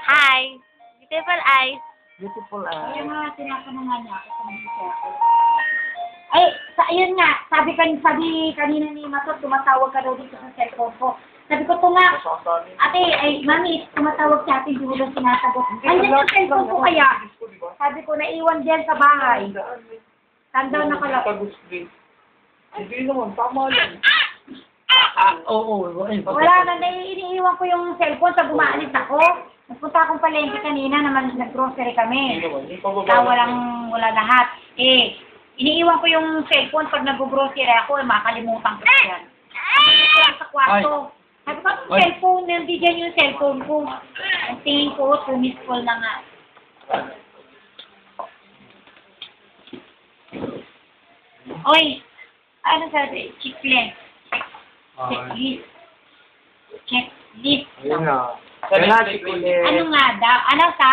Hi. Beautiful eyes. Beautiful Kaya nga, tinatanungan niya ako kung hindi ako. Ay, ayun nga, sabi kanina ni Matot, tumatawag ka daw dito sa cellphone ko. Sabi ko, ito nga, ate, ay, mami, tumatawag si ate, hindi mo daw sinasagot. Andiyan yung cellphone ko kaya. Sabi ko, naiwan dyan sa bahay. Tanda na kalap. Hindi naman, tama yan. Oo. Wala na, iniiwan ko yung cellphone sa bumaalis ako. Nagpunta akong palengke kanina naman, nag-grocery kami. Kaya wala lahat. Iniiwan ko yung cellphone pag nag-grocery ako, makakalimutan ko yan. Sabi ko sa kwarto. Sabi ko, cellphone, nandiyan yung cellphone ko. Ang tingin ko, 2 missed call na nga. Oy, ano sabi? Checklist. Checklist. Checklist. Ayun na. Kaya na, Ano nga daw? Ano sa?